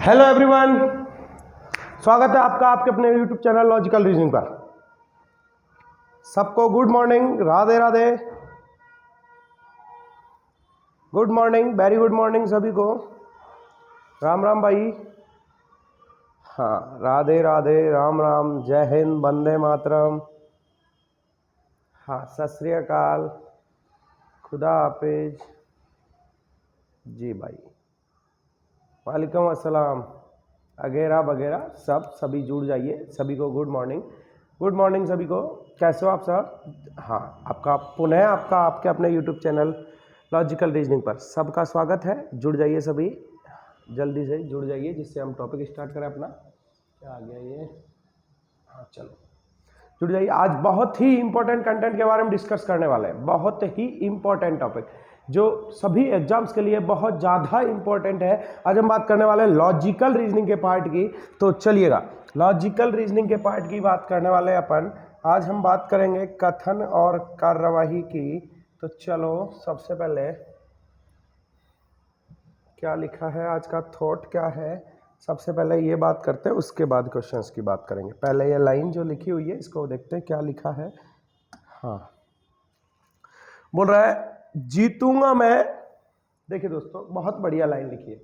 Hello everyone, स्वागत है आपका आपके अपने यूट्यूब चैनल लॉजिकल रीजनिंग पर। सबको good morning, Radhe Radhe, good morning, very good morning सभी को। राम राम भाई। हाँ, राधे राधे, राम राम, जय हिंद, वंदे मातरम। हाँ, सत श्री अकाल, खुदा हाफिज जी भाई, वालेकुम अस्सलाम, वगैरह वगैरह सब सभी जुड़ जाइए। सभी को गुड मॉर्निंग, गुड मॉर्निंग सभी को। कैसे हो आप सब? हाँ, आपका पुनः आपका आपके अपने यूट्यूब चैनल लॉजिकल रीजनिंग पर सबका स्वागत है। जुड़ जाइए सभी, जल्दी से जुड़ जाइए जिससे हम टॉपिक स्टार्ट करें अपना। क्या आ गया ये? हाँ चलो जुड़ जाइए। आज बहुत ही इंपॉर्टेंट कंटेंट के बारे में डिस्कस करने वाले हैं। बहुत ही इंपॉर्टेंट टॉपिक जो सभी एग्जाम्स के लिए बहुत ज़्यादा इंपॉर्टेंट है। आज हम बात करने वाले हैं लॉजिकल रीजनिंग के पार्ट की। तो चलिएगा, लॉजिकल रीजनिंग के पार्ट की बात करने वाले हैं अपन। आज हम बात करेंगे कथन और कार्यवाही की। तो चलो सबसे पहले क्या लिखा है, आज का थॉट क्या है, सबसे पहले ये बात करते हैं, उसके बाद क्वेश्चंस की बात करेंगे। पहले ये लाइन जो लिखी हुई है इसको देखते हैं क्या लिखा है। हाँ, बोल रहा है जीतूंगा मैं। देखिए दोस्तों, बहुत बढ़िया लाइन लिखी है।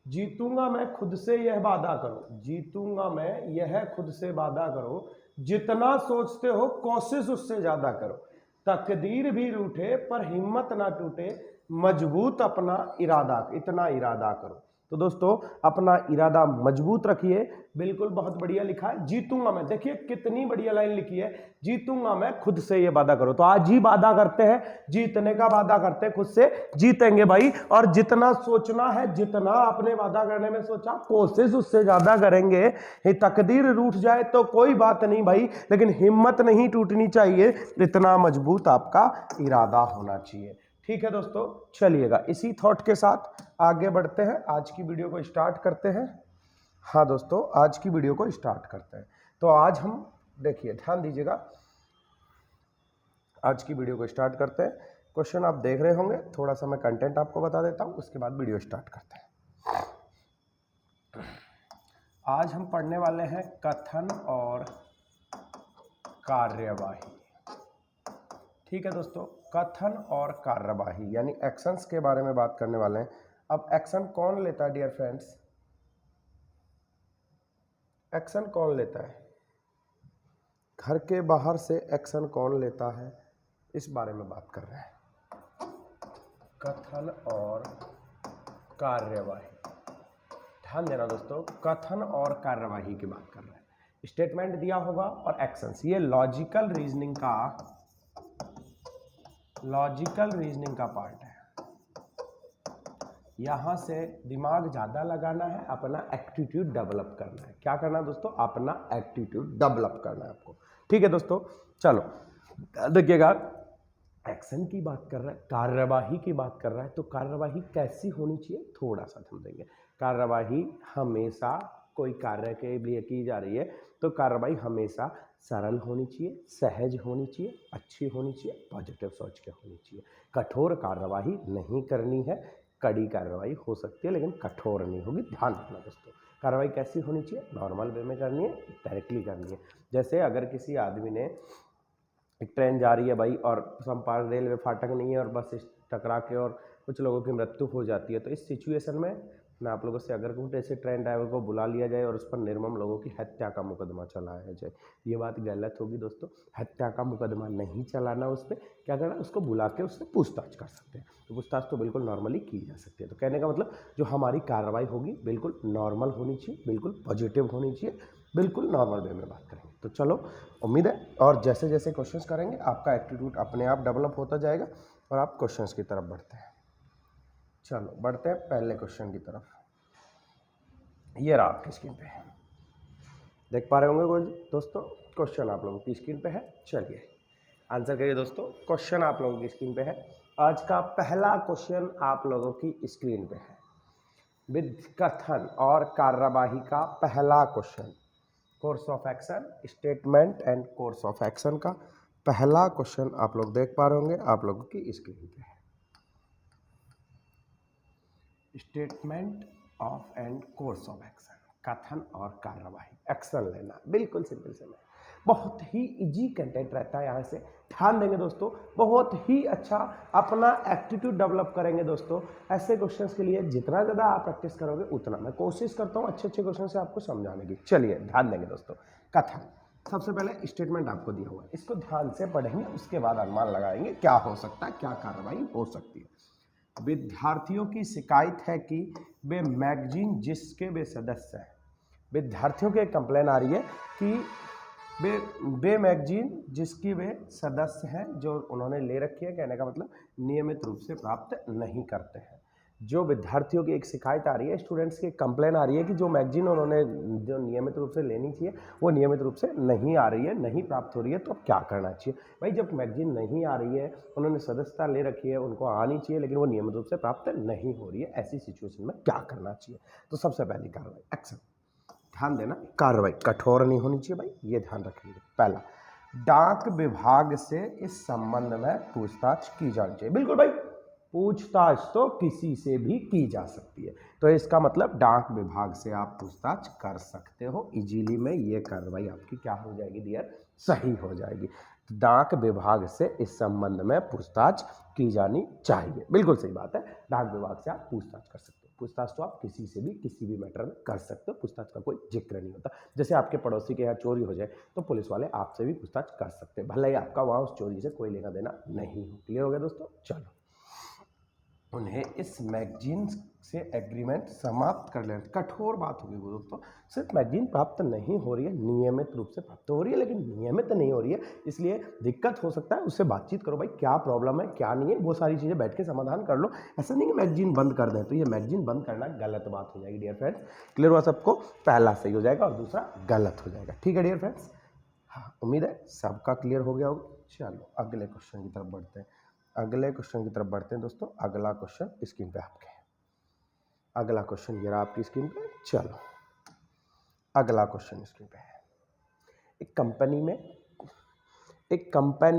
जीतूंगा मैं खुद से यह वादा करो, जीतूंगा मैं यह खुद से वादा करो, जितना सोचते हो कोशिश उससे ज्यादा करो, तकदीर भी रूठे पर हिम्मत ना टूटे, मजबूत अपना इरादा, इतना इरादा करो। तो दोस्तों अपना इरादा मजबूत रखिए। बिल्कुल बहुत बढ़िया लिखा है, जीतूंगा मैं। देखिए कितनी बढ़िया लाइन लिखी है, जीतूंगा मैं खुद से ये वादा करो। तो आज ही वादा करते हैं, जीतने का वादा करते हैं, खुद से जीतेंगे भाई। और जितना सोचना है, जितना अपने वादा करने में सोचा, कोशिश उससे ज्यादा करेंगे। ये तकदीर रूठ जाए तो कोई बात नहीं भाई, लेकिन हिम्मत नहीं टूटनी चाहिए, इतना मजबूत आपका इरादा होना चाहिए। ठीक है दोस्तों, चलिएगा इसी थॉट के साथ आगे बढ़ते हैं, आज की वीडियो को स्टार्ट करते हैं। हाँ दोस्तों, आज की वीडियो को स्टार्ट करते हैं। तो आज हम देखिए, ध्यान दीजिएगा, आज की वीडियो को स्टार्ट करते हैं। क्वेश्चन आप देख रहे होंगे, थोड़ा सा मैं कंटेंट आपको बता देता हूँ, उसके बाद वीडियो स्टार्ट करते हैं। आज हम पढ़ने वाले हैं कथन और कार्यवाही। ठीक है दोस्तों, कथन और कार्यवाही यानी एक्शंस के बारे में बात करने वाले हैं। अब एक्शन कौन लेता है डियर फ्रेंड्स? एक्शन कौन लेता है? घर के बाहर से एक्शन कौन लेता है, इस बारे में बात कर रहे हैं। कथन और कार्यवाही, ध्यान देना दोस्तों, कथन और कार्यवाही की बात कर रहे हैं। स्टेटमेंट दिया होगा और एक्शंस, ये लॉजिकल रीजनिंग का पार्ट है। यहां से दिमाग ज्यादा लगाना है, अपना एप्टीट्यूड डेवलप करना है। क्या करना है दोस्तों? अपना एप्टीट्यूड डेवलप करना है आपको। ठीक है दोस्तों, चलो देखिएगा, एक्शन की बात कर रहा है, कार्यवाही की बात कर रहा है। तो कार्यवाही कैसी होनी चाहिए थोड़ा सा समझेंगे। कार्यवाही हमेशा, कोई कार्य के लिए की जा रही है तो कार्यवाही हमेशा सरल होनी चाहिए, सहज होनी चाहिए, अच्छी होनी चाहिए, पॉजिटिव सोच के होनी चाहिए। कठोर कार्यवाही नहीं करनी है। कड़ी कार्रवाई हो सकती है लेकिन कठोर नहीं होगी, ध्यान रखना दोस्तों। कार्रवाई कैसी होनी चाहिए? नॉर्मल वे में करनी है, डायरेक्टली करनी है। जैसे अगर किसी आदमी ने, एक ट्रेन जा रही है भाई और चंपारण रेलवे फाटक नहीं है और बस टकरा के और कुछ लोगों की मृत्यु हो जाती है, तो इस सिचुएशन में मैं आप लोगों से अगर कहूँ तो ऐसे ट्रेन ड्राइवर को बुला लिया जाए और उस पर निर्मम लोगों की हत्या का मुकदमा चलाया जाए। ये बात गलत होगी दोस्तों। हत्या का मुकदमा नहीं चलाना, उस पर क्या करना, उसको बुला के उससे पूछताछ कर सकते हैं। तो पूछताछ तो बिल्कुल नॉर्मली की जा सकती है। तो कहने का मतलब जो हमारी कार्रवाई होगी बिल्कुल नॉर्मल होनी चाहिए, बिल्कुल पॉजिटिव होनी चाहिए, बिल्कुल नॉर्मल वे में बात करेंगे। तो चलो, उम्मीद है और जैसे जैसे क्वेश्चंस करेंगे आपका एटीट्यूड अपने आप डेवलप होता जाएगा और आप क्वेश्चंस की तरफ बढ़ते हैं। चलो बढ़ते हैं पहले क्वेश्चन की तरफ। ये रहा आपकी स्क्रीन पे, देख पा रहे होंगे दोस्तों, क्वेश्चन आप लोगों की स्क्रीन पे है। चलिए आंसर करिए दोस्तों। क्वेश्चन आप लोगों की स्क्रीन पे है। आज का पहला क्वेश्चन आप लोगों की स्क्रीन पे है, विद कथन और कार्यवाही का पहला question, course of action, statement and course of action का पहला क्वेश्चन आप लोग देख पा रहे होंगे, आप लोगों की स्क्रीन पे है। Statement of and course of action, कथन और कार्रवाई, एक्शन लेना, बिल्कुल सिंपल से। बहुत ही इजी कंटेंट रहता है यहाँ से, ध्यान देंगे दोस्तों, बहुत ही अच्छा अपना एप्टीट्यूड डेवलप करेंगे दोस्तों। ऐसे क्वेश्चंस के लिए जितना ज़्यादा आप प्रैक्टिस करोगे उतना मैं कोशिश करता हूँ अच्छे अच्छे क्वेश्चन से आपको समझाने की। चलिए ध्यान देंगे दोस्तों। कथन, सबसे पहले स्टेटमेंट आपको दिया हुआ है, इसको ध्यान से पढ़ेंगे, उसके बाद अनुमान लगाएंगे क्या हो सकता है, क्या कार्रवाई हो सकती है। विद्यार्थियों की शिकायत है कि वे मैगजीन जिसके वे सदस्य हैं, विद्यार्थियों की एक कंप्लेन आ रही है कि वे मैगजीन जिसकी वे सदस्य हैं, जो उन्होंने ले रखी है, कहने का मतलब नियमित रूप से प्राप्त नहीं करते हैं। जो विद्यार्थियों की एक शिकायत आ रही है, स्टूडेंट्स की कंप्लेन आ रही है कि जो मैगजीन उन्होंने जो नियमित रूप से लेनी चाहिए वो नियमित रूप से नहीं आ रही है, नहीं प्राप्त हो रही है, तो अब क्या करना चाहिए भाई। जब मैगजीन नहीं आ रही है, उन्होंने सदस्यता ले रखी है, उनको आनी चाहिए लेकिन वो नियमित रूप से प्राप्त नहीं हो रही है, ऐसी सिचुएशन में क्या करना चाहिए। तो सबसे पहली कार्रवाई एक्शन, ध्यान देना, कार्रवाई कठोर नहीं होनी चाहिए भाई, ये ध्यान रखिए। पहला, डाक विभाग से इस संबंध में पूछताछ की जानी चाहिए। बिल्कुल भाई, पूछताछ तो किसी से भी की जा सकती है, तो इसका मतलब डाक विभाग से आप पूछताछ कर सकते हो इजीली में। ये कार्रवाई आपकी क्या हो जाएगी डियर, सही हो जाएगी। डाक विभाग से इस संबंध में पूछताछ की जानी चाहिए, बिल्कुल सही बात है। डाक विभाग से आप पूछताछ कर सकते हो। पूछताछ तो आप किसी से भी किसी भी मैटर में कर सकते हो, पूछताछ का कोई जिक्र नहीं होता। जैसे आपके पड़ोसी के यहाँ चोरी हो जाए तो पुलिस वाले आपसे भी पूछताछ कर सकते हैं, भले ही आपका वहाँ उस चोरी से कोई लेना देना नहीं हो। क्लियर हो गया दोस्तों। चलो, उन्हें इस मैगजीन से एग्रीमेंट समाप्त कर लेना, कठोर बात होगी वो दोस्तों। सिर्फ मैगजीन प्राप्त नहीं हो रही है, नियमित रूप से प्राप्त हो रही है, लेकिन नियमित नहीं हो रही है, इसलिए दिक्कत हो सकता है। उससे बातचीत करो भाई, क्या प्रॉब्लम है क्या नहीं है, वो सारी चीज़ें बैठ के समाधान कर लो। ऐसा नहीं कि मैगजीन बंद कर दें, तो ये मैगजीन बंद करना गलत बात हो जाएगी डियर फ्रेंड्स। क्लियर हुआ सबको, पहला सही हो जाएगा और दूसरा गलत हो जाएगा। ठीक है डियर फ्रेंड्स, हाँ उम्मीद है सबका क्लियर हो गया होगा। चलो अगले क्वेश्चन की तरफ बढ़ते हैं। अगले क्वेश्चन की तरफ बढ़ते हैं दोस्तों। अगला क्वेश्चन स्क्रीन पे आपके, अगला क्वेश्चन ये रहा आपकी स्क्रीन पे। चलो अगला क्वेश्चन स्क्रीन पे है। एक कंपनी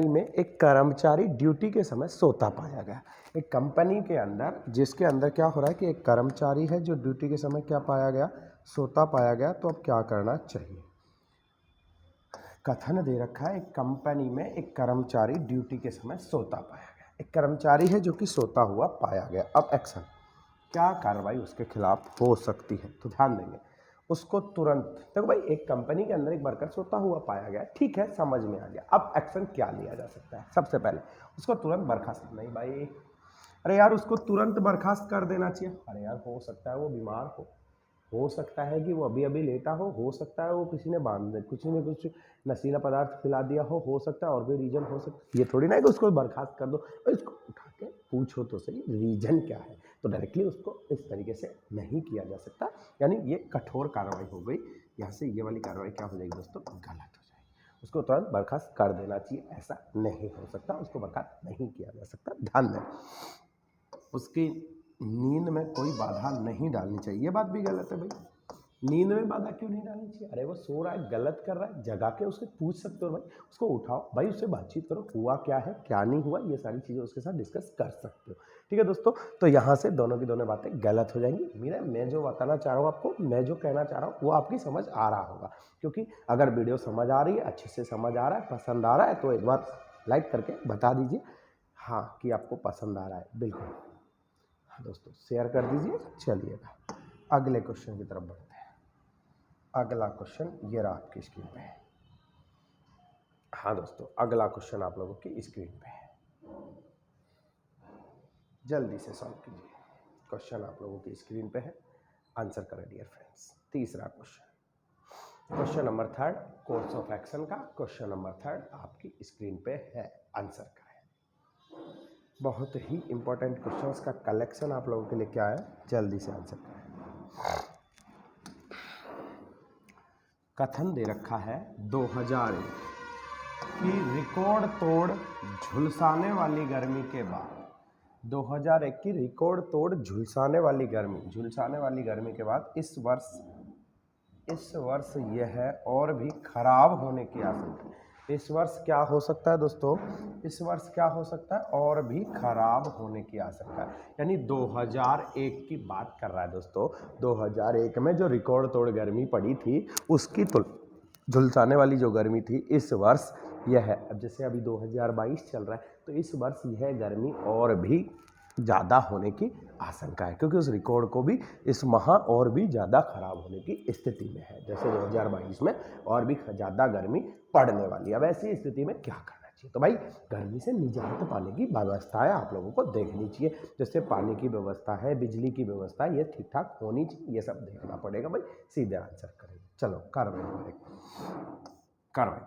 में एक कर्मचारी ड्यूटी के समय सोता पाया गया। एक कंपनी के अंदर, जिसके अंदर क्या हो रहा है कि एक कर्मचारी है जो ड्यूटी के समय क्या पाया गया, सोता पाया गया। तो अब क्या करना चाहिए। कथन दे रखा है, एक कंपनी में एक कर्मचारी ड्यूटी के समय सोता पाया गया। एक कर्मचारी है जो कि सोता हुआ पाया गया। अब एक्शन, क्या कार्रवाई उसके खिलाफ हो सकती है। तो ध्यान देंगे, उसको तुरंत, देखो भाई एक कंपनी के अंदर एक वर्कर सोता हुआ पाया गया, ठीक है समझ में आ गया। अब एक्शन क्या लिया जा सकता है। सबसे पहले उसको तुरंत बर्खास्त, नहीं भाई अरे यार उसको तुरंत बर्खास्त कर देना चाहिए। अरे यार हो सकता है वो बीमार हो सकता है कि वो अभी अभी लेटा हो सकता है वो किसी ने कुछ न कुछ नशीला पदार्थ खिला दिया हो सकता है और भी रीजन हो सकता है। ये थोड़ी ना है कि उसको बर्खास्त कर दो, उसको उठा के पूछो तो सही रीजन क्या है। तो डायरेक्टली उसको इस तरीके से नहीं किया जा सकता, यानी ये कठोर कार्रवाई हो गई। यहाँ से ये वाली कार्रवाई क्या हो जाएगी दोस्तों, गलत हो जाएगी। उसको तुरंत बर्खास्त कर देना चाहिए, ऐसा नहीं हो सकता, उसको बर्खास्त नहीं किया जा सकता। ध्यान दें, उसकी नींद में कोई बाधा नहीं डालनी चाहिए। ये बात भी गलत है भाई, नींद में बाधा क्यों नहीं डालनी चाहिए। अरे वो सो रहा है, गलत कर रहा है, जगा के उससे पूछ सकते हो भाई, उसको उठाओ भाई, उससे बातचीत करो, हुआ क्या है क्या नहीं हुआ, ये सारी चीज़ें उसके साथ डिस्कस कर सकते हो। ठीक है दोस्तों, तो यहाँ से दोनों की दोनों बातें गलत हो जाएंगी। मेरा मैं जो बताना चाह रहा हूँ आपको, मैं जो कहना चाह रहा हूँ वो आपकी समझ आ रहा होगा, क्योंकि अगर वीडियो समझ आ रही है, अच्छे से समझ आ रहा है, पसंद आ रहा है, तो एक बार लाइक करके बता दीजिए हाँ कि आपको पसंद आ रहा है। बिल्कुल दोस्तों शेयर कर दीजिए। चलिएगा अगले क्वेश्चन की तरफ बढ़ते हैं। अगला क्वेश्चन ये रहा आपकी स्क्रीन पे है। हाँ दोस्तों, अगला क्वेश्चन आप लोगों की स्क्रीन पे है, जल्दी से सॉल्व कीजिए। क्वेश्चन आप लोगों की स्क्रीन पे है, आंसर करें डियर फ्रेंड्स। तीसरा question number 3 course of action का क्वेश्चन नंबर 3 आपकी स्क्रीन पे है, आंसर करें। बहुत ही इंपॉर्टेंट क्वेश्चंस का कलेक्शन आप लोगों के लिए क्या है, जल्दी से आंसर करें। कथन दे रखा है 2001 की रिकॉर्ड तोड़ झुलसाने वाली गर्मी के बाद, 2001 की रिकॉर्ड तोड़ झुलसाने वाली गर्मी के बाद इस वर्ष यह है और भी खराब होने की आशंका। इस वर्ष क्या हो सकता है दोस्तों, इस वर्ष क्या हो सकता है, और भी खराब होने की आशंका है। यानी 2001 की बात कर रहा है दोस्तों। 2001 में जो रिकॉर्ड तोड़ गर्मी पड़ी थी उसकी झुलसाने वाली जो गर्मी थी, इस वर्ष यह है। अब जैसे अभी 2022 चल रहा है तो इस वर्ष यह गर्मी और भी ज़्यादा होने की आशंका है, क्योंकि उस रिकॉर्ड को भी इस माह और भी ज़्यादा खराब होने की स्थिति में है। जैसे 2022 में और भी ज़्यादा गर्मी पड़ने वाली है। अब ऐसी स्थिति में क्या करना चाहिए, तो भाई गर्मी से निजात पाने की व्यवस्थाएं आप लोगों को देखनी चाहिए। जैसे पानी की व्यवस्था है, बिजली की व्यवस्था, ये ठीक ठाक होनी चाहिए, ये सब देखना पड़ेगा भाई। सीधे आंसर करेंगे। चलो कार्रवाई नंबर 1, कार्रवाई।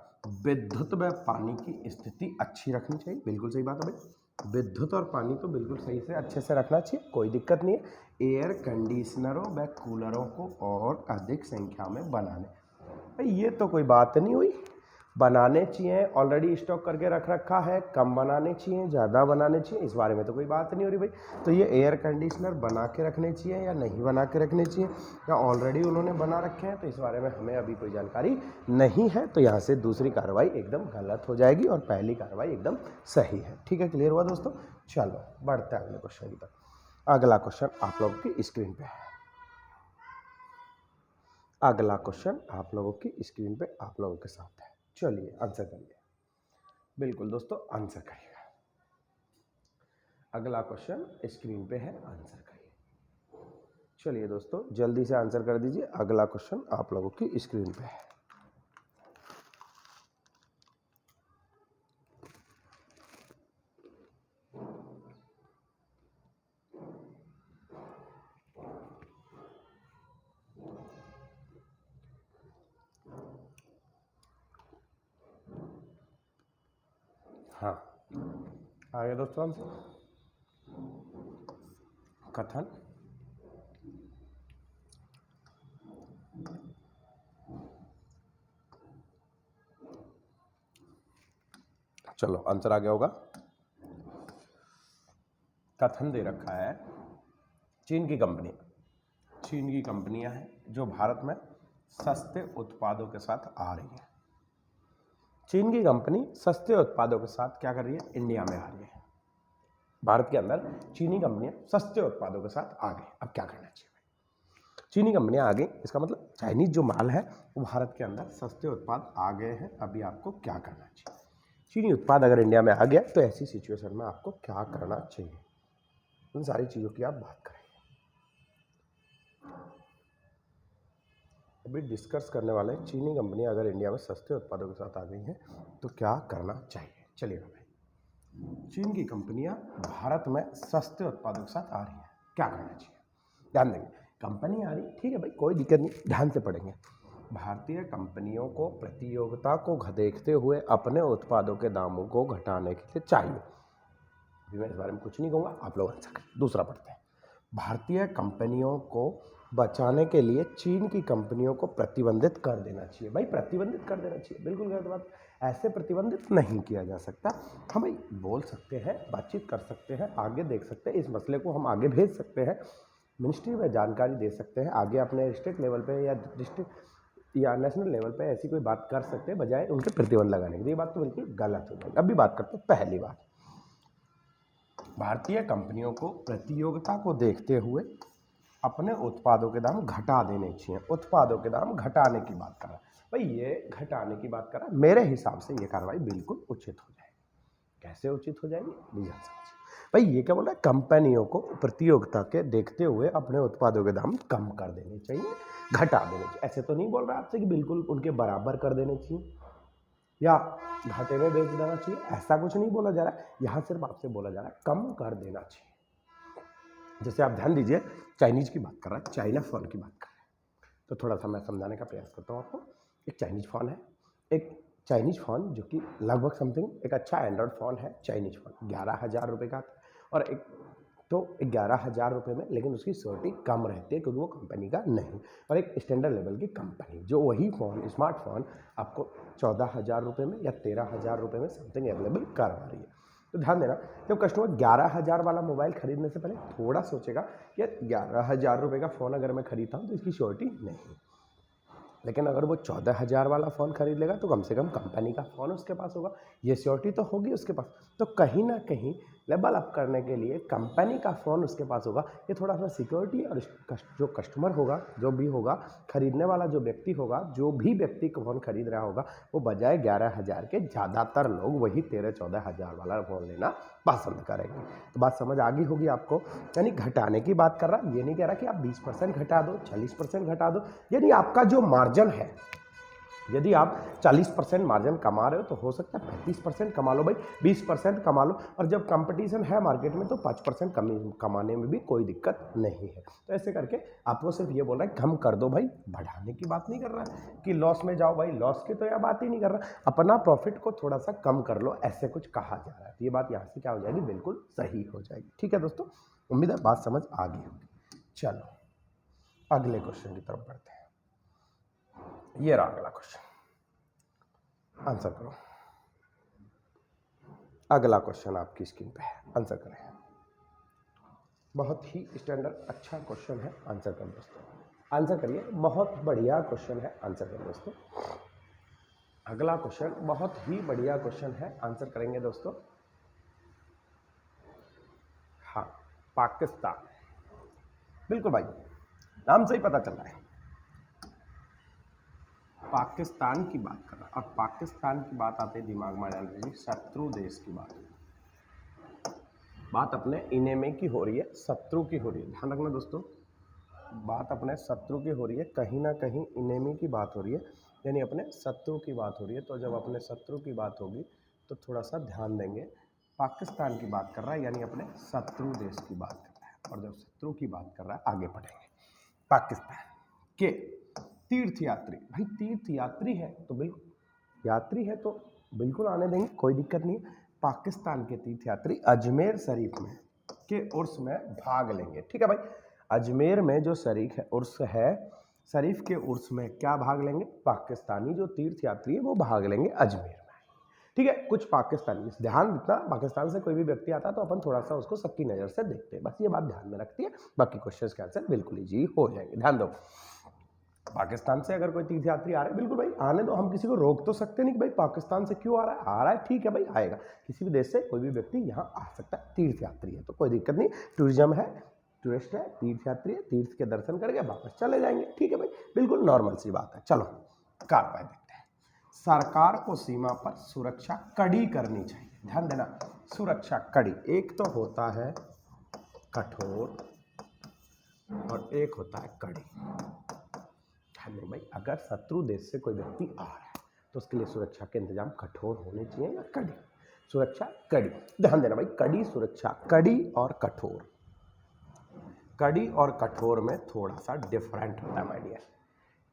विद्युत व पानी की स्थिति अच्छी रखनी चाहिए, बिल्कुल सही बात है भाई। विद्युत और पानी तो बिल्कुल सही से अच्छे से रखना चाहिए, कोई दिक्कत नहीं है। एयर कंडीशनरों व कूलरों को और अधिक संख्या में बनाने, भाई ये तो कोई बात नहीं हुई, बनाने चाहिए। ऑलरेडी स्टॉक करके रख रखा है, कम बनाने चाहिए, ज़्यादा बनाने चाहिए, इस बारे में तो कोई बात नहीं हो रही भाई। तो ये एयर कंडीशनर बना के रखने चाहिए या नहीं बना के रखने चाहिए, या ऑलरेडी उन्होंने बना रखे हैं, तो इस बारे में हमें अभी कोई जानकारी नहीं है। तो यहाँ से दूसरी कार्रवाई एकदम गलत हो जाएगी और पहली कार्रवाई एकदम सही है। ठीक है, क्लियर हुआ दोस्तों। चलो बढ़ते हैं अगले क्वेश्चन की तरफ। अगला क्वेश्चन आप लोगों की स्क्रीन पे है। अगला क्वेश्चन आप लोगों की स्क्रीन पे आप लोगों के साथ है। चलिए आंसर करिए, बिल्कुल दोस्तों आंसर करिएगा। अगला क्वेश्चन स्क्रीन पे है, आंसर करिए। चलिए दोस्तों जल्दी से आंसर कर दीजिए। अगला क्वेश्चन आप लोगों की स्क्रीन पे है। हाँ आगे दोस्तों आंसर कथन। चलो आंसर आ गया होगा। कथन दे रखा है, चीन की कंपनियां हैं जो भारत में सस्ते उत्पादों के साथ आ रही है। चीन की कंपनी सस्ते उत्पादों के साथ क्या कर रही है, इंडिया में आ रही है। भारत के अंदर चीनी कंपनियां सस्ते उत्पादों के साथ आ गई। अब क्या करना चाहिए, चीनी कंपनियां आ गई, इसका मतलब चाइनीज जो माल है वो भारत के अंदर सस्ते उत्पाद आ गए हैं। अभी आपको क्या करना चाहिए, चीनी उत्पाद अगर इंडिया में आ गया तो ऐसी सिचुएशन में आपको क्या करना चाहिए, उन सारी चीज़ों की आप बात करेंगे। अभी डिस्कस करने वाले चीनी कंपनियां अगर इंडिया में सस्ते उत्पादों के साथ आ गई हैं तो क्या करना चाहिए। चलिएगा भाई, चीन की कंपनियां भारत में सस्ते उत्पादों के साथ आ रही हैं, क्या करना चाहिए। ध्यान देंगे, कंपनी आ रही, ठीक है भाई कोई दिक्कत नहीं, ध्यान से पढ़ेंगे। भारतीय कंपनियों को प्रतियोगिता को देखते हुए अपने उत्पादों के दामों को घटाने के लिए चाहिए। अभी मैं इस बारे में कुछ नहीं कहूँगा, आप लोग आंसर करें। दूसरा पढ़ते हैं, भारतीय कंपनियों को बचाने के लिए चीन की कंपनियों को प्रतिबंधित कर देना चाहिए। भाई प्रतिबंधित कर देना चाहिए, बिल्कुल गलत बात, ऐसे प्रतिबंधित नहीं किया जा सकता। हम भाई बोल सकते हैं, बातचीत कर सकते हैं, आगे देख सकते हैं, इस मसले को हम आगे भेज सकते हैं, मिनिस्ट्री में जानकारी दे सकते हैं, आगे अपने स्टेट लेवल पे या डिस्ट्रिक्ट या नेशनल लेवल पे ऐसी कोई बात कर सकते हैं, बजाय उनके प्रतिबंध लगाने की। ये बात तो बिल्कुल गलत हो जाएगी। अभी बात करते हैं पहली बात, भारतीय कंपनियों को प्रतियोगिता को देखते हुए अपने उत्पादों के दाम घटा देने चाहिए। उत्पादों के दाम घटाने की बात कर रहा है भाई, ये घटाने की बात कर रहा है। मेरे हिसाब से ये कार्रवाई बिल्कुल उचित हो जाएगी। कैसे उचित हो जाएगी, लीजिए समझिए। भाई ये क्या बोल रहा है, कंपनियों को प्रतियोगिता के देखते हुए अपने उत्पादों के दाम कम कर देने चाहिए, घटा देने चाहिए। ऐसे तो नहीं बोल रहा आपसे कि बिल्कुल उनके बराबर कर देने चाहिए या घाटे में बेच देना चाहिए, ऐसा कुछ नहीं बोला जा रहा है। यहाँ सिर्फ आपसे बोला जा रहा है कम कर देना चाहिए। जैसे आप ध्यान दीजिए, चाइनीज की बात कर रहा है, चाइना फ़ोन की बात कर रहा है, तो थोड़ा सा मैं समझाने का प्रयास करता हूँ आपको। एक चाइनीज फ़ोन है, एक चाइनीज फ़ोन जो कि लगभग समथिंग एक अच्छा एंड्रॉयड फ़ोन है। चाइनीज फ़ोन 11,000 रुपये का था, और एक तो 11,000 रुपये में, लेकिन उसकी सिक्योरिटी कम रहती है क्योंकि वो कंपनी का नहीं, और एक स्टैंडर्ड लेवल की कंपनी जो वही फ़ोन स्मार्टफोन आपको 14,000 रुपये में या 13,000 रुपये में समथिंग अवेलेबल करवा रही है। तो ध्यान देना, जब कस्टमर 11,000 वाला मोबाइल खरीदने से पहले थोड़ा सोचेगा कि 11,000 रुपये का फ़ोन अगर मैं खरीदता हूँ तो इसकी सिक्योरिटी नहीं, लेकिन अगर वो 14,000 वाला फ़ोन खरीद लेगा तो कम से कम कंपनी का फ़ोन उसके पास होगा, ये सिक्योरिटी तो होगी उसके पास। तो कहीं ना कहीं लेवल अप करने के लिए कंपनी का फ़ोन उसके पास होगा, ये थोड़ा सा सिक्योरिटी। और जो कस्टमर होगा, जो भी होगा खरीदने वाला, जो व्यक्ति होगा, जो भी व्यक्ति फ़ोन खरीद रहा होगा, वो बजाय 11,000 के ज़्यादातर लोग वही 13-14,000 वाला फ़ोन लेना पसंद करेंगे। तो बात समझ आ गई होगी आपको। यानी घटाने की बात कर रहा, ये नहीं कह रहा कि आप 20% घटा दो, 40% घटा दो। यानी आपका जो मार्जिन है, यदि आप 40% मार्जिन कमा रहे हो तो हो सकता है 35% कमा लो भाई, 20% कमा लो। और जब कंपटीशन है मार्केट में तो 5% कमाने में भी कोई दिक्कत नहीं है। तो ऐसे करके आपको सिर्फ ये बोल रहा है कम कर दो भाई, बढ़ाने की बात नहीं कर रहा है कि लॉस में जाओ भाई, लॉस की तो यह बात ही नहीं कर रहा, अपना प्रॉफिट को थोड़ा सा कम कर लो, ऐसे कुछ कहा जा रहा है। तो ये बात यहाँ से क्या हो जाएगी, बिल्कुल सही हो जाएगी। ठीक है दोस्तों, उम्मीद है बात समझ आ गई होगी। चलो अगले क्वेश्चन की तरफ बढ़ते हैं। ये रहा अगला क्वेश्चन, आंसर करो। अगला क्वेश्चन आपकी स्क्रीन पे है, आंसर करें। बहुत ही स्टैंडर्ड अच्छा क्वेश्चन है, आंसर करें दोस्तों, आंसर करिए। बहुत बढ़िया क्वेश्चन है, आंसर करें दोस्तों। अगला क्वेश्चन बहुत ही बढ़िया क्वेश्चन है, आंसर करेंगे दोस्तों। हाँ, पाकिस्तान, बिल्कुल भाई, नाम से ही पता चल रहा है पाकिस्तान की बात कर रहा है। और पाकिस्तान की बात आते ही दिमाग में डाल रही है शत्रु देश की बात अपने इनेमी की हो रही है, शत्रु की हो रही है। ध्यान रखना दोस्तों, बात अपने शत्रु की हो रही है, कहीं ना कहीं इनेमी की बात हो रही है, यानी अपने शत्रु की बात हो रही है। तो जब अपने शत्रु की बात होगी तो थोड़ा सा ध्यान देंगे। पाकिस्तान की बात कर रहा है, यानी अपने शत्रु देश की बात कर रहा है। और जब शत्रु की बात कर रहा है, आगे बढ़ेंगे। पाकिस्तान के तीर्थ यात्री, भाई तीर्थ यात्री है तो बिल्कुल, यात्री है तो बिल्कुल आने देंगे, कोई दिक्कत नहीं है। पाकिस्तान के तीर्थ यात्री अजमेर शरीफ में के उर्स में भाग लेंगे। ठीक है भाई, अजमेर में जो शरीफ है, उर्स है, शरीफ के उर्स में क्या भाग लेंगे, पाकिस्तानी जो तीर्थ यात्री है वो भाग लेंगे अजमेर में। ठीक है, कुछ पाकिस्तानी, ध्यान रखना, पाकिस्तान से कोई भी व्यक्ति आता है तो अपन थोड़ा सा उसको सबकी नज़र से देखते हैं, बस ये बात ध्यान में रखती है। बाकी क्वेश्चन के आंसर बिल्कुल ईजी हो जाएंगे, ध्यान दो। पाकिस्तान से अगर कोई तीर्थ यात्री आ रहा है, बिल्कुल भाई आने दो, हम किसी को रोक तो सकते नहीं कि भाई पाकिस्तान से क्यों आ रहा है, ठीक है भाई आएगा, किसी भी देश से कोई भी व्यक्ति यहाँ आ सकता है, तीर्थ यात्री है तो कोई दिक्कत नहीं। टूरिज्म है, टूरिस्ट है, तीर्थ यात्री है, तीर्थ के दर्शन करके वापस चले जाएंगे। ठीक है भाई, बिल्कुल नॉर्मल सी बात है। चलो कार्रवाई देखते हैं। सरकार को सीमा पर सुरक्षा कड़ी करनी चाहिए, ध्यान देना, सुरक्षा कड़ी। एक तो होता है कठोर और एक होता है कड़ी। नहीं भाई, अगर शत्रु देश से कोई व्यक्ति आ रहा है तो उसके लिए सुरक्षा के इंतजाम कठोर होने चाहिए या कड़ी, सुरक्षा कड़ी। ध्यान देना भाई, कड़ी सुरक्षा, कड़ी और कठोर, कड़ी और कठोर में थोड़ा सा डिफरेंट होता है माय डियर,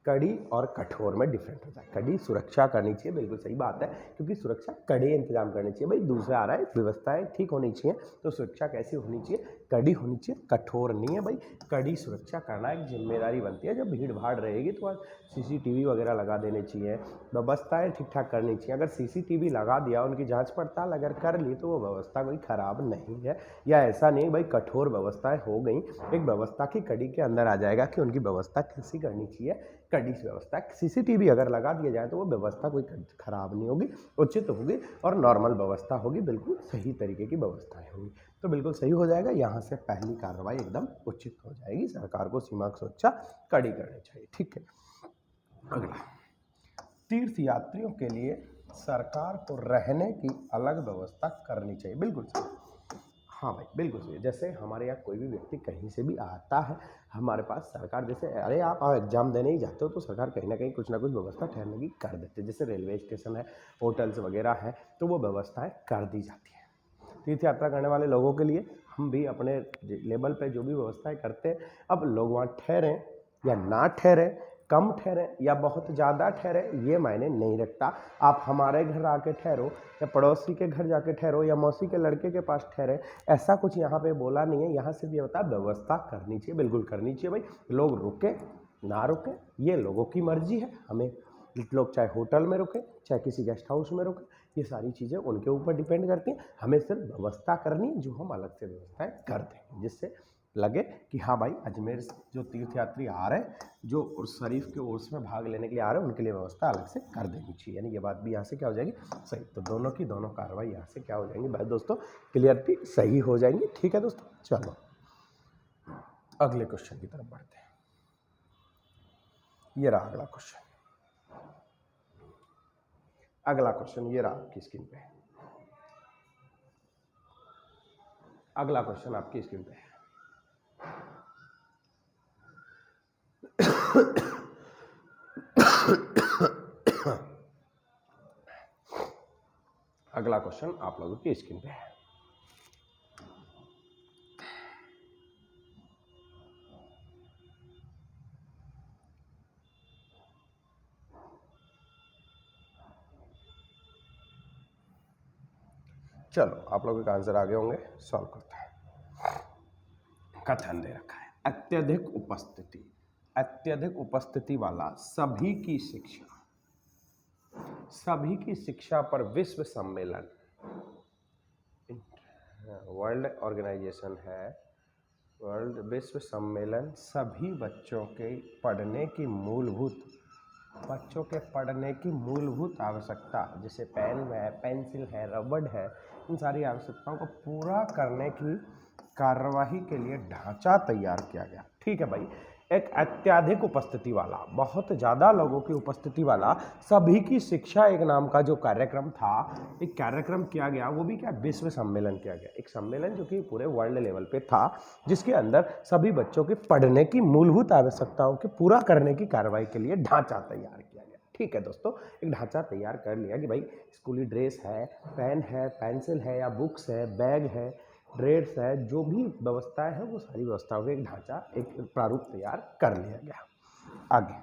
कड़ी और कठोर में डिफरेंट होता है। कड़ी सुरक्षा करनी चाहिए, बिल्कुल सही बात है, क्योंकि सुरक्षा कड़े इंतजाम करने चाहिए भाई, दूसरा आ रहा है, व्यवस्थाएं ठीक होनी चाहिए, तो सुरक्षा कैसी होनी चाहिए, कड़ी होनी चाहिए, कठोर नहीं है भाई। कड़ी सुरक्षा करना एक जिम्मेदारी बनती है, जब भीड़ भाड़ रहेगी तो CCTV वगैरह लगा देने चाहिए, व्यवस्थाएं ठीक ठाक करनी चाहिए। अगर CCTV लगा दिया, उनकी जांच पड़ताल अगर कर ली तो वो व्यवस्था कोई खराब नहीं है, या ऐसा नहीं भाई कठोर व्यवस्थाएं हो गई, एक व्यवस्था की कड़ी के अंदर आ जाएगा कि उनकी व्यवस्था कैसी करनी चाहिए, कड़ी व्यवस्था। CCTV अगर लगा दिया जाए तो वो व्यवस्था कोई खराब नहीं होगी, उचित होगी और नॉर्मल व्यवस्था होगी, बिल्कुल सही तरीके की व्यवस्थाएं होंगी, तो बिल्कुल सही हो जाएगा। यहाँ से पहली कार्रवाई एकदम उचित हो जाएगी, सरकार को सीमा की सुरक्षा कड़ी करनी चाहिए। ठीक है, अगला, तीर्थ यात्रियों के लिए सरकार को रहने की अलग व्यवस्था करनी चाहिए, बिल्कुल सही। हाँ भाई बिल्कुल सही, जैसे हमारे यहाँ कोई भी व्यक्ति कहीं से भी आता है हमारे पास, सरकार जैसे, अरे आप एग्जाम देने ही जाते हो तो सरकार कहीं ना कहीं कुछ ना कुछ व्यवस्था ठहरने की कर देती है, जैसे रेलवे स्टेशन है, होटल्स वगैरह है, तो वो व्यवस्थाएं कर दी जाती है। तीर्थ यात्रा करने वाले लोगों के लिए हम भी अपने लेवल पे जो भी व्यवस्थाएं करते हैं, अब लोग वहाँ ठहरें या ना ठहरें, कम ठहरे या बहुत ज़्यादा ठहरे, ये मायने नहीं रखता। आप हमारे घर आके ठहरो या पड़ोसी के घर जाके ठहरो या मौसी के लड़के के पास ठहरे, ऐसा कुछ यहाँ पे बोला नहीं है। यहाँ सिर्फ ये होता है व्यवस्था करनी चाहिए, बिल्कुल करनी चाहिए भाई। लोग रुके ना रुके ये लोगों की मर्जी है, हमें लोग चाहे होटल में रुके चाहे किसी गेस्ट हाउस में रुके, ये सारी चीज़ें उनके ऊपर डिपेंड करती हैं। हमें सिर्फ व्यवस्था करनी है, जो हम अलग से व्यवस्थाएं कर दें, जिससे लगे कि हाँ भाई अजमेर जो तीर्थयात्री आ रहे हैं, जो उर्स शरीफ के उर्स में भाग लेने के लिए आ रहे हैं, उनके लिए व्यवस्था अलग से कर देनी चाहिए। यानी ये बात भी यहाँ से क्या हो जाएगी, सही। तो दोनों की दोनों कार्रवाई यहाँ से क्या हो जाएंगी भाई दोस्तों, क्लियरिटी सही हो जाएंगी। ठीक है दोस्तों, चलो अगले क्वेश्चन की तरफ बढ़ते हैं। ये रहा अगला क्वेश्चन। अगला क्वेश्चन ये रहा आपकी स्क्रीन पे। अगला क्वेश्चन आपकी स्क्रीन पे है। अगला क्वेश्चन आप लोगों की स्क्रीन पे है। चलो आप लोगों का आंसर आगे होंगे, सॉल्व करते हैं। कथन दे रखा है, अत्यधिक उपस्थिति, अत्यधिक उपस्थिति वाला सभी की शिक्षा पर विश्व सम्मेलन, वर्ल्ड ऑर्गेनाइजेशन है, वर्ल्ड विश्व सम्मेलन सभी बच्चों के पढ़ने की मूलभूत आवश्यकता, जैसे पेन है, पेंसिल है, रबड़ है, इन सारी आवश्यकताओं को पूरा करने की कार्यवाही के लिए ढांचा तैयार किया गया। ठीक है भाई, एक अत्यधिक उपस्थिति वाला, बहुत ज़्यादा लोगों की उपस्थिति वाला सभी की शिक्षा एक नाम का जो कार्यक्रम था, एक कार्यक्रम किया गया, वो भी क्या, विश्व सम्मेलन किया गया। एक सम्मेलन जो कि पूरे वर्ल्ड लेवल पे था, जिसके अंदर सभी बच्चों के पढ़ने की मूलभूत आवश्यकताओं के पूरा करने की कार्रवाई के लिए ढांचा तैयार किया गया। ठीक है दोस्तों, एक ढांचा तैयार कर लिया कि भाई स्कूली ड्रेस है, पेन है, पेंसिल है या बुक्स है, बैग है, ड्रेस है, जो भी व्यवस्थाएं हैं वो सारी व्यवस्थाओं का एक ढांचा, एक प्रारूप तैयार कर लिया गया। आगे,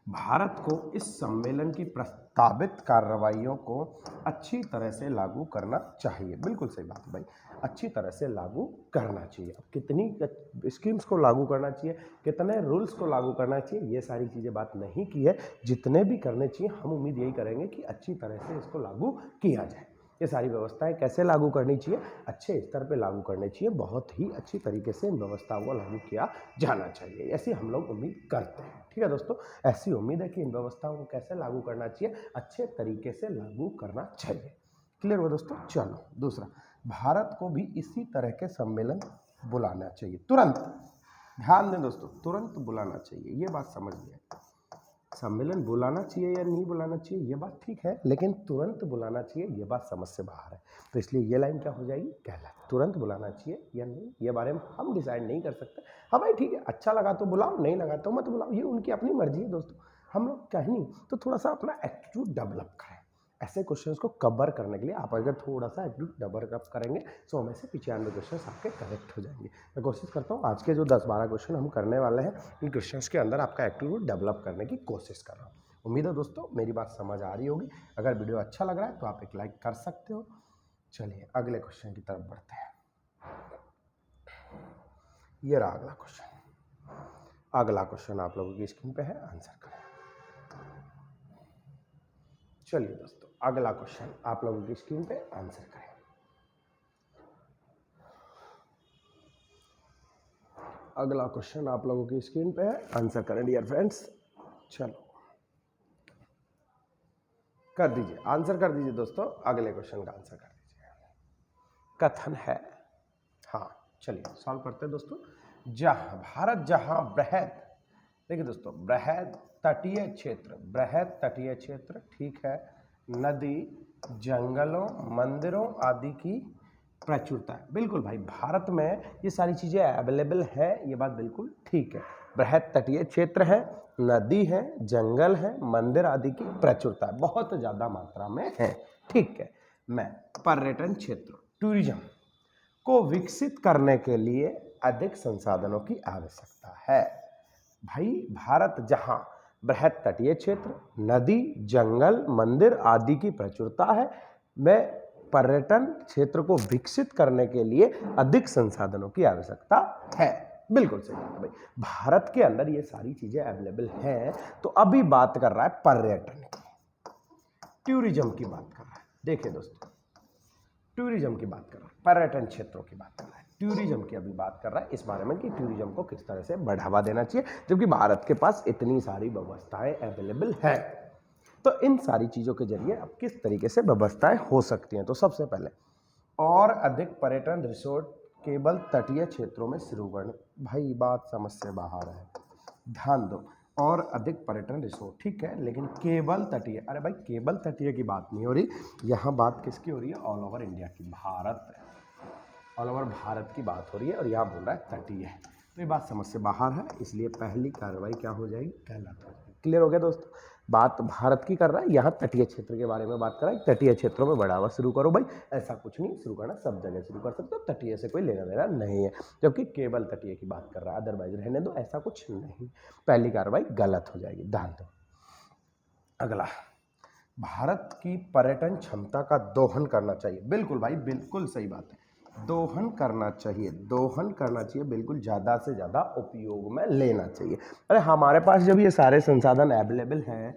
भारत को इस सम्मेलन की प्रस्तावित कार्रवाइयों को अच्छी तरह से लागू करना चाहिए। बिल्कुल सही बात है भाई, अच्छी तरह से लागू करना चाहिए। अब कितनी स्कीम्स को लागू करना चाहिए, कितने रूल्स को लागू करना चाहिए, ये सारी चीज़ें बात नहीं की है। जितने भी करने चाहिए हम उम्मीद यही करेंगे कि अच्छी तरह से इसको लागू किया जाए। ये सारी व्यवस्थाएं कैसे लागू करनी चाहिए, अच्छे स्तर पे लागू करनी चाहिए, बहुत ही अच्छी तरीके से इन व्यवस्थाओं को लागू किया जाना चाहिए, ऐसी हम लोग उम्मीद करते हैं। ठीक है दोस्तों, ऐसी उम्मीद है कि इन व्यवस्थाओं को कैसे लागू करना चाहिए, अच्छे तरीके से लागू करना चाहिए। क्लियर हुआ दोस्तों। चलो दूसरा, भारत को भी इसी तरह के सम्मेलन बुलाना चाहिए तुरंत। ध्यान दें दोस्तों, तुरंत बुलाना चाहिए, ये बात समझ लिया। सम्मेलन बुलाना चाहिए या नहीं बुलाना चाहिए ये बात ठीक है, लेकिन तुरंत बुलाना चाहिए ये बात समझ से बाहर है। तो इसलिए ये लाइन क्या हो जाएगी, गलत। तुरंत बुलाना चाहिए या नहीं, ये बारे में हम डिसाइड नहीं कर सकते। हाँ भाई ठीक है, अच्छा लगा तो बुलाओ, नहीं लगा तो मत बुलाओ, ये उनकी अपनी मर्जी है दोस्तों। हम लोग कहीं नहीं तो थोड़ा सा अपना एटीट्यूड डेवलप करें। ऐसे क्वेश्चंस को कवर करने के लिए आप अगर थोड़ा सा एटीट्यूड डेवलप करेंगे तो हमें से 95 क्वेश्चंस आपके करेक्ट हो जाएंगे। मैं कोशिश करता हूँ आज के जो 10-12 क्वेश्चन हम करने वाले हैं, इन क्वेश्चंस के अंदर आपका एटीट्यूड डेवलप करने की कोशिश कर रहा हूँ। उम्मीद है दोस्तों मेरी बात समझ आ रही होगी। अगर वीडियो अच्छा लग रहा है तो आप एक लाइक कर सकते हो। चलिए अगले क्वेश्चन की तरफ बढ़ते हैं। ये रहा अगला क्वेश्चन। अगला क्वेश्चन आप लोगों की स्क्रीन पे है, आंसर करें। चलिए दोस्तों, अगला क्वेश्चन आप लोगों की स्क्रीन पे, आंसर करें। अगला क्वेश्चन आप लोगों की स्क्रीन पे है, आंसर करें डियर फ्रेंड्स। चलो कर दीजिए, आंसर कर दीजिए दोस्तों, अगले क्वेश्चन का आंसर कर दीजिए। कथन है, हाँ चलिए सॉल्व करते हैं दोस्तों। भारत जहां बृहद, देखिए दोस्तों, बृहद तटीय क्षेत्र, ठीक है, नदी, जंगलों, मंदिरों आदि की प्रचुरता है। बिल्कुल भाई, भारत में ये सारी चीज़ें अवेलेबल है, ये बात बिल्कुल ठीक है। बृहद तटीय क्षेत्र है, नदी है, जंगल है, मंदिर आदि की प्रचुरता है, बहुत ज़्यादा मात्रा में है। ठीक है, मैं पर्यटन क्षेत्र, टूरिज्म को विकसित करने के लिए अधिक संसाधनों की आवश्यकता है। भाई भारत जहां बृहद तटीय क्षेत्र, नदी, जंगल, मंदिर आदि की प्रचुरता है, मैं पर्यटन क्षेत्र को विकसित करने के लिए अधिक संसाधनों की आवश्यकता है। बिल्कुल सही बात है भाई, भारत के अंदर ये सारी चीजें अवेलेबल हैं। तो अभी बात कर रहा है पर्यटन की, टूरिज्म की बात कर रहा है। देखिए दोस्तों, टूरिज्म की बात कर रहा है, पर्यटन क्षेत्रों की बात कर रहा है। टूरिज्म की अभी बात कर रहा है इस बारे में कि टूरिज्म को किस तरह से बढ़ावा देना चाहिए, जबकि भारत के पास इतनी सारी व्यवस्थाएं अवेलेबल है। तो इन सारी चीज़ों के जरिए अब किस तरीके से व्यवस्थाएं हो सकती हैं। तो सबसे पहले और अधिक पर्यटन रिसोर्ट केवल तटीय क्षेत्रों में शुरू करने। भाई बात समझ से बाहर है, ध्यान दो। और अधिक पर्यटन रिसोर्ट, ठीक है, लेकिन केवल तटीय, अरे भाई केवल तटीय की बात नहीं हो रही, यहाँ बात किसकी हो रही है, ऑल ओवर इंडिया की, भारत, ऑल ओवर भारत की बात हो रही है और यहाँ बोल रहा है तटीय है। तो ये बात समझ से बाहर है, इसलिए पहली कार्रवाई क्या हो जाएगी, गलत हो जाएगी। क्लियर हो गया दोस्तों, बात भारत की कर रहा है, यहाँ तटीय क्षेत्र के बारे में बात कर रहा है। तटीय क्षेत्रों में बढ़ावा शुरू करो भाई, ऐसा कुछ नहीं, शुरू करना सब जगह शुरू कर सकते हो, तटीय से कोई लेना देना नहीं है, जबकि केवल तटीय की बात कर रहा है, अदरवाइज रहने दो, ऐसा कुछ नहीं। पहली कार्रवाई गलत हो जाएगी, ध्यान दो। अगला, भारत की पर्यटन क्षमता का दोहन करना चाहिए। बिल्कुल भाई, बिल्कुल सही बात है, दोहन करना चाहिए, दोहन करना चाहिए, बिल्कुल ज़्यादा से ज़्यादा उपयोग में लेना चाहिए। अरे हमारे पास जब ये सारे संसाधन अवेलेबल हैं,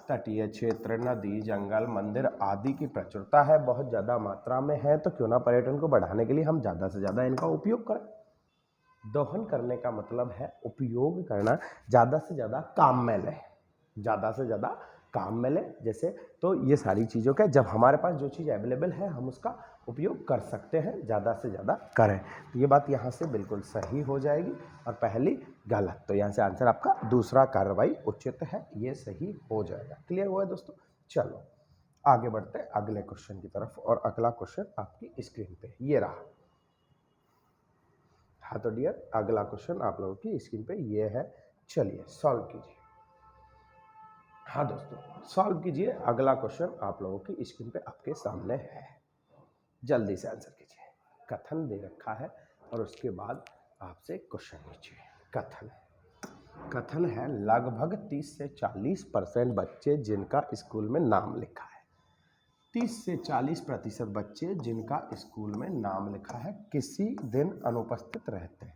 तटीय क्षेत्र, नदी, जंगल, मंदिर आदि की प्रचुरता है, बहुत ज़्यादा मात्रा में है, तो क्यों ना पर्यटन को बढ़ाने के लिए हम ज़्यादा से ज़्यादा इनका उपयोग करें। दोहन करने का मतलब है उपयोग करना, ज़्यादा से ज़्यादा काम में लें, ज़्यादा से ज़्यादा काम में लें। जैसे तो ये सारी चीज़ों का जब हमारे पास जो चीज़ अवेलेबल है हम उसका उपयोग कर सकते हैं, ज़्यादा से ज़्यादा करें। तो ये बात यहाँ से बिल्कुल सही हो जाएगी और पहली गलत। तो यहाँ से आंसर आपका दूसरा कार्रवाई उचित है, ये सही हो जाएगा। क्लियर हुआ है दोस्तों, चलो आगे बढ़ते हैं अगले क्वेश्चन की तरफ। और अगला क्वेश्चन आपकी स्क्रीन पे ये रहा। हाँ तो डियर, अगला क्वेश्चन आप लोगों की स्क्रीन पे ये है, चलिए सॉल्व कीजिए। हाँ दोस्तों, सॉल्व कीजिए। अगला क्वेश्चन आप लोगों की स्क्रीन पे आपके सामने है, जल्दी से आंसर कीजिए। कथन दे रखा है और उसके बाद आपसे क्वेश्चन लीजिए। कथन है, लगभग 30 से 40% बच्चे जिनका स्कूल में नाम लिखा है, 30 से 40% बच्चे जिनका स्कूल में नाम लिखा है किसी दिन अनुपस्थित रहते हैं,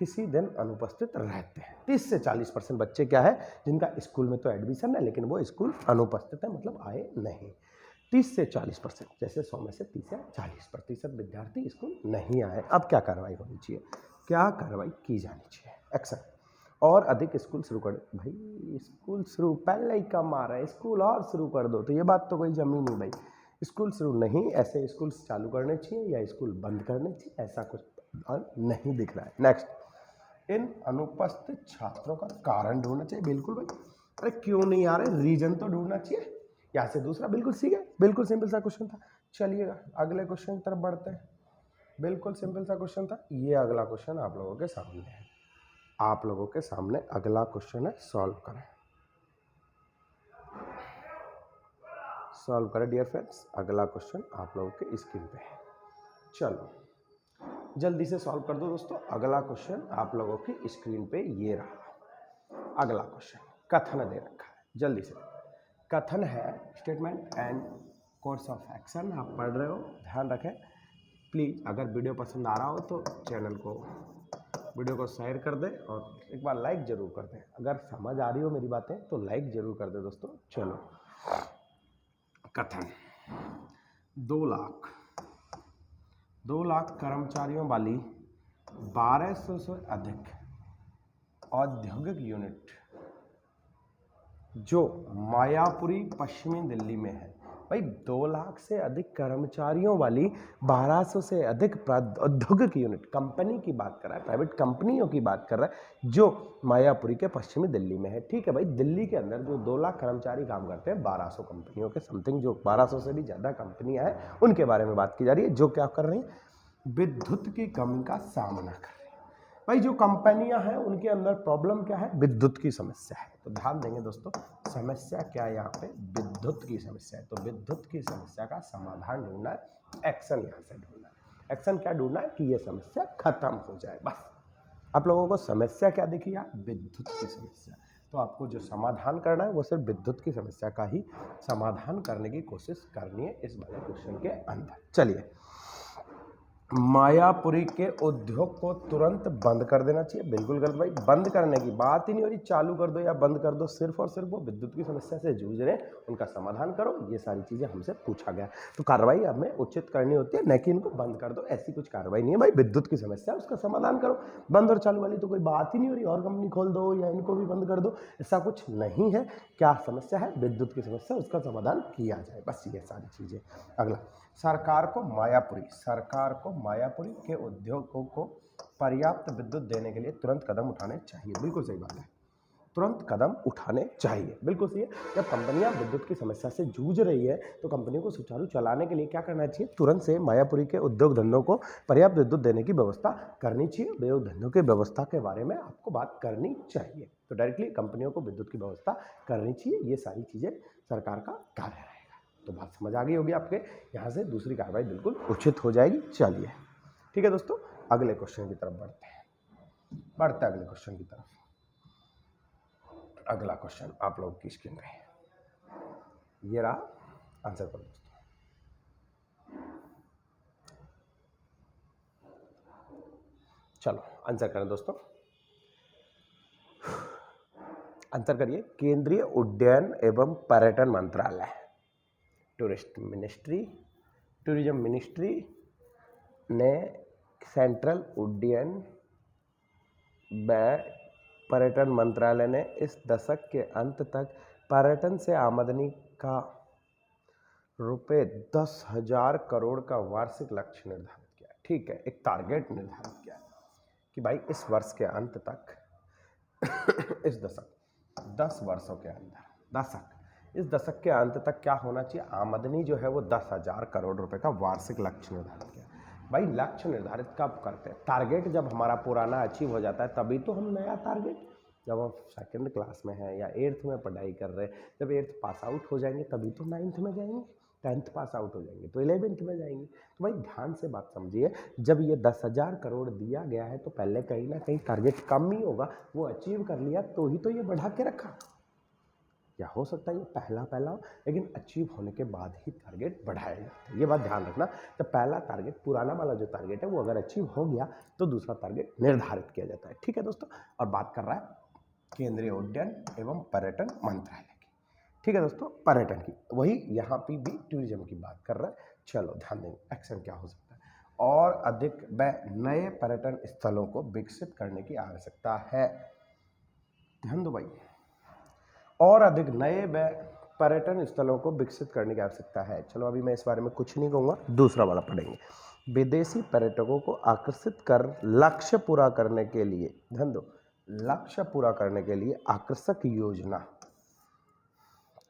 किसी दिन अनुपस्थित रहते हैं। 30 से 40% बच्चे क्या है, जिनका स्कूल में तो एडमिशन है लेकिन वो स्कूल अनुपस्थित है, मतलब आए नहीं। 30 से 40%, जैसे 100 में से 30 या 40% विद्यार्थी स्कूल नहीं आए। अब क्या कार्रवाई होनी चाहिए, क्या कार्रवाई की जानी चाहिए, एक्शन। और अधिक स्कूल शुरू कर, भाई स्कूल शुरू पहले ही कम आ रहा है, स्कूल और शुरू कर दो, तो ये बात तो कोई जमी नहीं भाई। स्कूल शुरू नहीं, ऐसे स्कूल चालू करने चाहिए या स्कूल बंद करने चाहिए, ऐसा कुछ और नहीं दिख रहा है। नेक्स्ट, इन अनुपस्थित छात्रों का कारण ढूंढना चाहिए। बिल्कुल भाई, अरे क्यों नहीं आ रहे, रीजन तो ढूंढना चाहिए। यहाँ से दूसरा बिल्कुल सीख है, बिल्कुल सिंपल सा क्वेश्चन था। चलिएगा अगले क्वेश्चन की तरफ बढ़ते हैं, बिल्कुल सिंपल सा क्वेश्चन था। ये अगला क्वेश्चन आप लोगों के सामने है, आप लोगों के सामने अगला क्वेश्चन है, सॉल्व करें, सॉल्व करें डियर फ्रेंड्स। अगला क्वेश्चन आप लोगों के स्क्रीन पे है, चलो जल्दी से सॉल्व कर दो दोस्तों। अगला क्वेश्चन आप लोगों की स्क्रीन पे ये रहा। अगला क्वेश्चन कथन दे रखा है, जल्दी से। कथन है, statement and course of action. आप पढ़ रहे हो, ध्यान रखें प्लीज़। अगर वीडियो पसंद आ रहा हो तो चैनल को, वीडियो को शेयर कर दें और एक बार लाइक जरूर कर दें। अगर समझ आ रही हो मेरी बातें तो लाइक जरूर कर दें दोस्तों। चलो, कथन, 2 लाख कर्मचारियों वाली 1200 से अधिक औद्योगिक यूनिट जो मायापुरी पश्चिमी दिल्ली में है। भाई 2 लाख से अधिक कर्मचारियों वाली 1200 से अधिक औद्योगिक यूनिट, कंपनी की बात कर रहा है, प्राइवेट कंपनियों की बात कर रहा है, जो मायापुरी के पश्चिमी दिल्ली में है। ठीक है भाई, दिल्ली के अंदर जो 2 लाख कर्मचारी काम करते हैं, 1200 कंपनियों के समथिंग, जो 1200 से भी ज़्यादा कंपनियां हैं, उनके बारे में बात की जा रही है, जो क्या कर रही हैं, विद्युत की कमी का सामना कर रही है। भाई जो कंपनियां हैं उनके अंदर प्रॉब्लम क्या है, विद्युत की समस्या है। तो ध्यान देंगे दोस्तों, समस्या क्या है यहाँ पे, विद्युत की समस्या है। तो विद्युत की समस्या का समाधान ढूंढना है, एक्शन यहाँ से ढूंढना है। एक्शन क्या ढूंढना है कि ये समस्या खत्म हो जाए, बस। आप लोगों को समस्या क्या दिखी यार, विद्युत की समस्या। तो आपको जो समाधान करना है वो सिर्फ विद्युत की समस्या का ही समाधान करने की कोशिश करनी है इस वाले क्वेश्चन के अंदर। चलिए मायापुरी के उद्योग को तुरंत बंद कर देना चाहिए। बिल्कुल गलत भाई, बंद करने की बात ही नहीं हो रही, चालू कर दो या बंद कर दो, सिर्फ और सिर्फ वो विद्युत की समस्या से जूझ रहे हैं, उनका समाधान करो, ये सारी चीज़ें हमसे पूछा गया। तो कार्रवाई हमें उचित करनी होती है, न कि इनको बंद कर दो, ऐसी कुछ कार्रवाई नहीं है भाई। विद्युत की समस्या उसका समाधान करो, बंद और चालू वाली तो कोई बात ही नहीं हो रही, और कंपनी खोल दो या इनको भी बंद कर दो, ऐसा कुछ नहीं है। क्या समस्या है? विद्युत की समस्या, उसका समाधान किया जाए, बस ये सारी चीज़ें। अगला, सरकार को मायापुरी के उद्योगों को पर्याप्त विद्युत देने के लिए तुरंत कदम उठाने चाहिए। बिल्कुल सही बात है, तुरंत कदम उठाने चाहिए, बिल्कुल सही है। जब कंपनियां विद्युत की समस्या से जूझ रही है तो कंपनियों को सुचारू चलाने के लिए क्या करना चाहिए? तुरंत से मायापुरी के उद्योग धंधों को पर्याप्त विद्युत देने की व्यवस्था करनी चाहिए। उद्योग धंधों की व्यवस्था के बारे में आपको बात करनी चाहिए, तो डायरेक्टली कंपनियों को विद्युत की व्यवस्था करनी चाहिए। ये सारी चीज़ें सरकार का कार्य है। तो बात समझ आ गई होगी आपके, यहाँ से दूसरी कार्रवाई बिल्कुल उचित हो जाएगी। चलिए ठीक है दोस्तों, अगले क्वेश्चन की तरफ बढ़ते हैं अगले क्वेश्चन की तरफ। अगला क्वेश्चन आप लोगों की स्क्रीन पे ये रहा, आंसर करो दोस्तों। चलो आंसर करें दोस्तों, आंसर करिए। केंद्रीय उड्डयन एवं पर्यटन मंत्रालय, टूरिज्म मिनिस्ट्री ने सेंट्रल उड्डयन व पर्यटन मंत्रालय ने इस दशक के अंत तक पर्यटन से आमदनी का रुपये 10,000 करोड़ का वार्षिक लक्ष्य निर्धारित किया। ठीक है, एक टारगेट निर्धारित किया कि भाई इस वर्ष के अंत तक इस दशक 10 वर्षों के अंदर इस दशक के अंत तक क्या होना चाहिए? आमदनी जो है वो 10,000 करोड़ रुपए का वार्षिक लक्ष्य निर्धारित किया। भाई लक्ष्य निर्धारित कब करते हैं? टारगेट जब हमारा पुराना अचीव हो जाता है तभी तो हम नया टारगेट, जब हम सेकंड क्लास में हैं या 8th में पढ़ाई कर रहे हैं, जब 8th पास आउट हो जाएंगे तभी तो 9th में जाएंगे, 10th पास आउट हो जाएंगे तो 11th में जाएंगे। तो भाई ध्यान से बात समझिए, जब ये 10,000 करोड़ दिया गया है तो पहले कहीं ना कहीं टारगेट कम ही होगा, वो अचीव कर लिया तो ही तो ये बढ़ा के रखा। या हो सकता है ये पहला लेकिन अचीव होने के बाद ही टारगेट बढ़ाया जाता है। ये बात ध्यान रखना, जब पहला टारगेट पुराना वाला जो टारगेट है वो अगर अचीव हो गया तो दूसरा टारगेट निर्धारित किया जाता है। ठीक है दोस्तों, और बात कर रहा है केंद्रीय उड्डयन एवं पर्यटन मंत्रालय की। ठीक है दोस्तों, पर्यटन की, वही यहाँ पे भी टूरिज्म की बात कर रहा है। चलो ध्यान देंगे, एक्शन क्या हो सकता है? और अधिक व नए पर्यटन स्थलों को विकसित करने की आवश्यकता है। ध्यान दो भाई, और अधिक नए व पर्यटन स्थलों को विकसित करने की आवश्यकता है। चलो अभी मैं इस बारे में कुछ नहीं कहूँगा, दूसरा वाला पढ़ेंगे। विदेशी पर्यटकों को आकर्षित कर लक्ष्य पूरा करने के लिए, ध्यान दो, लक्ष्य पूरा करने के लिए आकर्षक योजना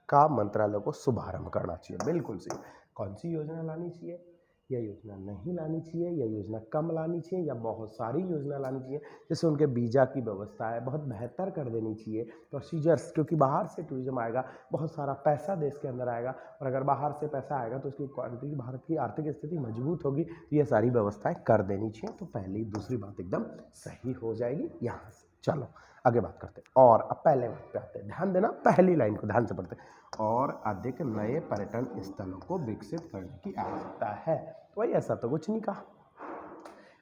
का मंत्रालय को शुभारंभ करना चाहिए। बिल्कुल सही। कौन सी योजना लानी चाहिए? यह योजना नहीं लानी चाहिए, यह योजना कम लानी चाहिए, या बहुत सारी योजना लानी चाहिए। जैसे उनके वीज़ा की व्यवस्था है बहुत बेहतर कर देनी चाहिए, प्रोसीजर्स, क्योंकि बाहर से टूरिज्म आएगा, बहुत सारा पैसा देश के अंदर आएगा, और अगर बाहर से पैसा आएगा तो उसकी क्वांटिटी, भारत की आर्थिक स्थिति मजबूत होगी, तो ये सारी व्यवस्थाएं कर देनी चाहिए। तो पहली दूसरी बात एकदम सही हो जाएगी यहाँ से। चलो आगे बात करते हैं, और अब पहले बात पे आते हैं। ध्यान देना, पहली लाइन को ध्यान से पढ़ते हैं। और अधिक नए पर्यटन स्थलों को विकसित करने की आवश्यकता है। तो भाई ऐसा तो कुछ नहीं कहा।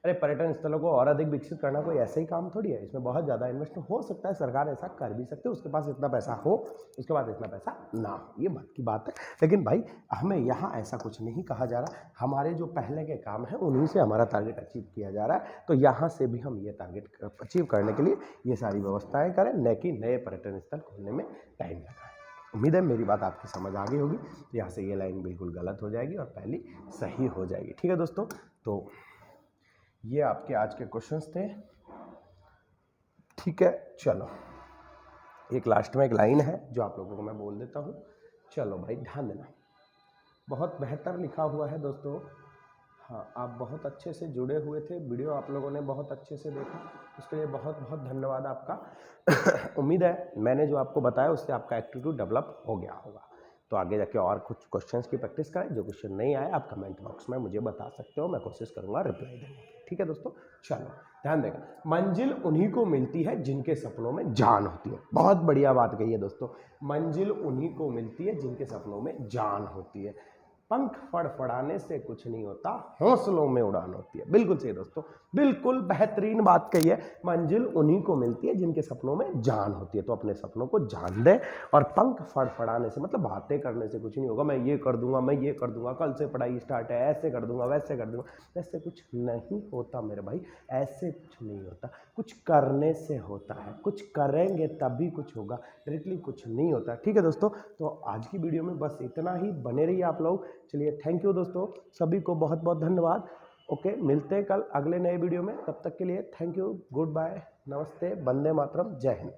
अरे पर्यटन स्थलों को और अधिक विकसित करना कोई ऐसा ही काम थोड़ी है, इसमें बहुत ज़्यादा इन्वेस्ट हो सकता है, सरकार ऐसा कर भी सकती है, उसके पास इतना पैसा हो, उसके बाद इतना पैसा ना हो, ये बात की बात है। लेकिन भाई हमें यहाँ ऐसा कुछ नहीं कहा जा रहा, हमारे जो पहले के काम हैं उन्हीं से हमारा टारगेट अचीव किया जा रहा है। तो यहाँ से भी हम ये टारगेट अचीव करने के लिए ये सारी व्यवस्थाएँ करें, न कि नए पर्यटन स्थल खोलने में टाइम लगाएं। उम्मीद है मेरी बात आपकी समझ आ गई होगी। यहाँ से ये लाइन बिल्कुल गलत हो जाएगी और पहली सही हो जाएगी। ठीक है दोस्तों, तो ये आपके आज के क्वेश्चंस थे। ठीक है, चलो एक लास्ट में एक लाइन है जो आप लोगों को मैं बोल देता हूँ। चलो भाई ध्यान देना, बहुत बेहतर लिखा हुआ है दोस्तों। हाँ, आप बहुत अच्छे से जुड़े हुए थे, वीडियो आप लोगों ने बहुत अच्छे से देखा, उसके लिए बहुत बहुत धन्यवाद आपका। उम्मीद है मैंने जो आपको बताया उससे आपका एप्टीट्यूड डेवलप हो गया होगा। तो आगे जाके और कुछ क्वेश्चंस की प्रैक्टिस करें। जो क्वेश्चन नहीं आए आप कमेंट बॉक्स में मुझे बता सकते हो, मैं कोशिश करूंगा रिप्लाई देने की। ठीक है दोस्तों, चलो ध्यान देगा। मंजिल उन्हीं को मिलती है जिनके सपनों में जान होती है। बहुत बढ़िया बात कही है दोस्तों, मंजिल उन्हीं को मिलती है जिनके सपनों में जान होती है। पंख फड़फड़ाने से कुछ नहीं होता, हौसलों में उड़ान होती है। बिल्कुल सही दोस्तों, बिल्कुल बेहतरीन बात कही है। मंजिल उन्हीं को मिलती है जिनके सपनों में जान होती है। तो अपने सपनों को जान दे, और पंख फड़फड़ाने से मतलब बातें करने से कुछ नहीं होगा। मैं ये कर दूंगा, मैं ये कर दूंगा, कल से पढ़ाई स्टार्ट है, ऐसे कर दूंगा, वैसे कर दूंगा, ऐसे कुछ नहीं होता मेरे भाई, ऐसे कुछ नहीं होता। कुछ करने से होता है, कुछ करेंगे तभी कुछ होगा, डायरेक्टली कुछ नहीं होता। ठीक है दोस्तों, तो आज की वीडियो में बस इतना ही। बने रहिए आप लोग। चलिए, थैंक यू दोस्तों, सभी को बहुत बहुत धन्यवाद। ओके, मिलते हैं कल अगले नए वीडियो में। तब तक के लिए थैंक यू, गुड बाय, नमस्ते, वंदे मातरम, जय हिंद।